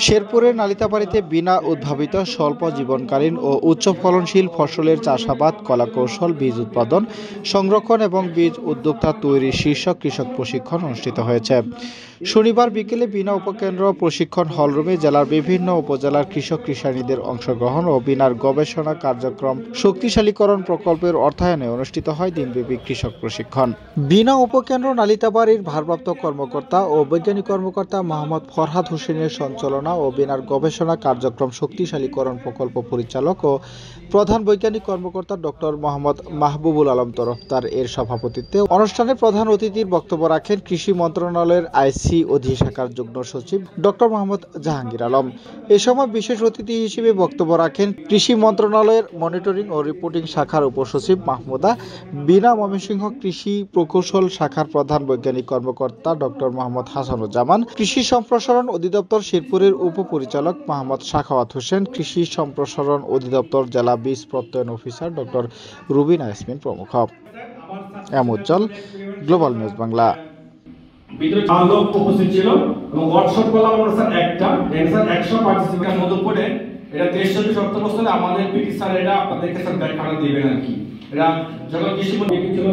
শেরপুরের নালিতাবাড়ীতে বিনা উদ্ভাবিত স্বল্প জীবনকালীন ও উচ্চ ফলনশীল ফসলের চাষাবাদ, কলাকৌশল, বীজ উৎপাদন, সংরক্ষণ এবং বীজ উদ্যোক্তা তৈরি শীর্ষক কৃষক প্রশিক্ষণ অনুষ্ঠিত হয়েছে। শনিবার বিকেলে বিনা উপকেন্দ্র প্রশিক্ষণ হলরুমে জেলার বিভিন্ন উপজেলার কৃষক কৃষানীদের অংশগ্রহণ ও বিনার গবেষণা কার্যক্রম শক্তিশালীকরণ প্রকল্পের অর্থায়নে অনুষ্ঠিত হয় দিনব্যাপী কৃষক প্রশিক্ষণ। বিনা উপকেন্দ্র নালিতাবাড়ীর ভারপ্রাপ্ত কর্মকর্তা ও বৈজ্ঞানিক কর্মকর্তা মোহাম্মদ ফরহাদ হোসেনের সঞ্চালনা ও বিনার গবেষণা কার্যক্রম শক্তিশালীকরণ প্রকল্প পরিচালক ও প্রধান বৈজ্ঞানিক কর্মকর্তা ডক্টর মোহাম্মদ মাহবুবুল আলম তরফদার এর সভাপতিত্বে অনুষ্ঠানে প্রধান অতিথির বক্তব্য রাখেন কৃষি মন্ত্রণালয়ের আইসি অধিশাখার যুগ্ম সচিব ডক্টর মোহাম্মদ জাহাঙ্গীর আলম। এ সময় বিশেষ অতিথি হিসেবে বক্তব্য রাখেন কৃষি মন্ত্রণালয়ের মনিটরিং ও রিপোর্টিং শাখার উপসচিব মাহমুদা, বিনা ময়মনসিংহ কৃষি প্রকৌশল শাখার প্রধান বৈজ্ঞানিক কর্মকর্তা ডক্টর মোহাম্মদ হাসানুজ্জামান, কৃষি সম্প্রসারণ অধিদপ্তর শেরপুরের উপপরিচালক মোহাম্মদ সাখাওয়াত হোসেন, কৃষি সম্প্রসারণ অধিদপ্তর জেলা বীজ প্রত্যয়ন অফিসার ডক্টর রুবিনা ইয়াসমিন প্রমুখ। উজ্জ্বল, গ্লোবাল নিউজ বাংলা। উপস্থিত ছিল এবং ওয়ার্কশপ করলাম আমরা স্যার একটা, স্যার 100 পার্টিসিপেন্টের মধ্যে পড়ে এটা 63 সপ্তাহ বছরে আমাদের পিটি স্যার এটা আপনাদেরকে স্যার দেখানো দিবেন আর কি। এটা যখন কৃষি মন্ত্রী ছিল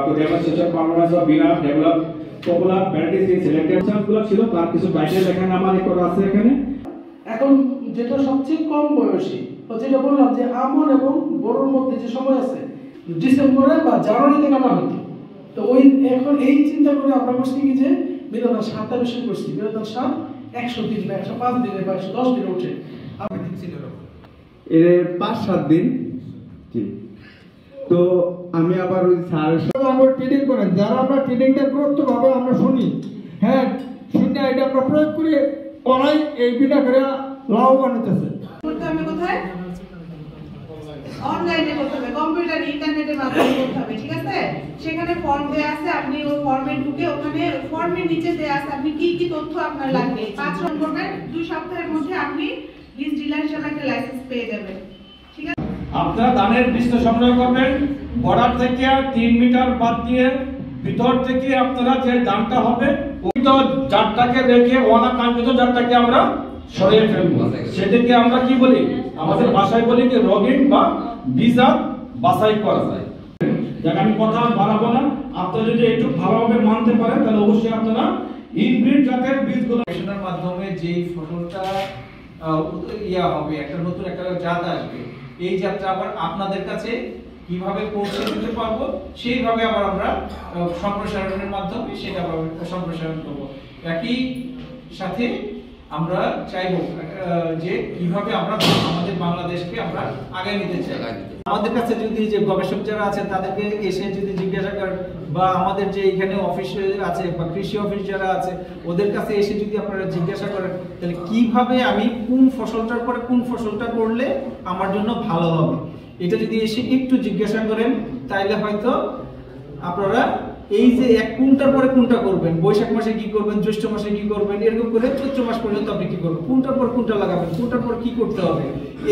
to develop system farmers of বিনা develop popular varieties in selected চান্সগুলো ছিল, তার কিছু বাইরে লেখানো আমার রেকর্ড আছে এখানে। এখন যেটা সবচেয়ে কম বয়সী যেটা বললাম যে আমন এবং বড়োর মধ্যে যে সময় আছে ডিসেম্বরে বা জানুয়ারিতে কাটা হতো, তো ওই এখন এই চিন্তা করে আমরা করছি কি যে বিনোদন 7টা বিষয় করছি, বিনোদন 7 100 দিন বা 105 দিনে বা 110 দিনে ওঠে দিন ছিল এর 5-7 দিন। তো আমি আবার ওই স্যার আমরা ট্রেনিং করেন, যারা আমরা ট্রেনিংটা গুরুত্বভাবে আমরা শুনি, হ্যাঁ শুনে এটা আমরা প্রয়োগ করে করাই এই বিনা করে লাভবান হতেছে। আমি কোথায় অনলাইনে করতে হবে, কম্পিউটার ইন্টারনেটের মাধ্যমে করতে হবে, ঠিক আছে? সেখানে ফর্ম দেয়া আছে, আপনি ওই ফর্মে ঢুকে ওখানে ফর্মের নিচে দেয়া আছে আপনি কি কি তথ্য আপনার লাগবে 5 নম্বরের 2 সপ্তাহের মধ্যে আপনি বীজ ডিলার হিসেবে একটা লাইসেন্স পেয়ে যাবেন, ঠিক আছে? আপনারা ধানের বীজটা সংগ্রহ করবেন, বর্ডার থেকে 3 মিটার বাদ দিয়ে ভিতর থেকে আপনারা যে ধানটা হবে ওই তো জাতটাকে রেখে অনাকাঙ্ক্ষিত জাতটাকে আমরা সরিয়ে ফেলবো। সেটাকে আমরা কি বলি, আমাদের ভাষায় বলি যে রগিং বা বীজাত বাছাই করা যায়। যাক আমি কথা বাড়াবো না, আপনারা যদি একটু ভালোভাবে মানতে পারেন তাহলে অবশ্যই আপনারা ইনব্রিড জাতের বীজগুলো গবেষণার মাধ্যমে যেই ফসলটা হবে, একটা নতুন একটা জাত আসবে, এই জাতটা আবার আপনাদের কাছে কিভাবে পৌঁছে দিতে পারবো সেইভাবে আবার আমরা সম্প্রসারণের মাধ্যমে সেটা সম্প্রসারণ করবো। একই সাথে আমরা চাইবো যে কিভাবে আমরা আমাদের বাংলাদেশকে আমরা আগে নিতে চাই। আমাদের কাছে যদি যে গবেষক যারা আছেন তাদেরকে এসে যদি জিজ্ঞাসা করেন, বা আমাদের যে এখানে অফিস আছে বা কৃষি অফিস যারা আছে ওদের কাছে এসে যদি আপনারা জিজ্ঞাসা করেন তাহলে কিভাবে আমি কোন ফসলটার পরে কোন ফসলটা করলে আমার জন্য ভালো হবে, এটা যদি এসে একটু জিজ্ঞাসা করেন তাইলে হয়তো আপনারা এই যে কোনটার পরে কোনটা করবেন, বৈশাখ মাসে কি করবেন, জ্যৈষ্ঠ মাসে কি করবেন, এরকম করে চৈত্র মাস পর্যন্ত আপনি কি করবেন, কোনটার পর কোনটা লাগাবেন, কোনটার পর কি করতে হবে,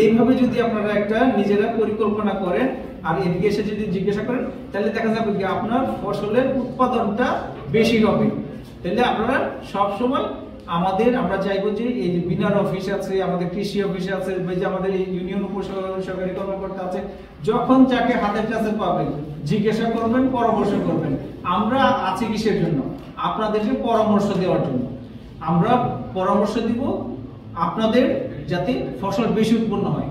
এইভাবে যদি আপনারা একটা নিজেরা পরিকল্পনা করেন আর এদিকে এসে যদি জিজ্ঞাসা করেন তাহলে দেখা যাবে যে আপনার ফসলের উৎপাদনটা বেশি হবে। তাহলে আপনারা সব সময় আমরা চাইবো যে এই যে বিনার অফিস আছে, আমাদের কৃষি অফিস আছে, যে আমাদের এই ইউনিয়ন উপসহকারী কর্মকর্তা আছে, যখন যাকে হাতের কাছে পাবেন জিজ্ঞাসা করবেন, পরামর্শ করবেন। আমরা আছি কিসের জন্য? আপনাদেরকে পরামর্শ দেওয়ার জন্য। আমরা পরামর্শ দিব আপনাদের যাতে ফসল বেশি উৎপন্ন হয়।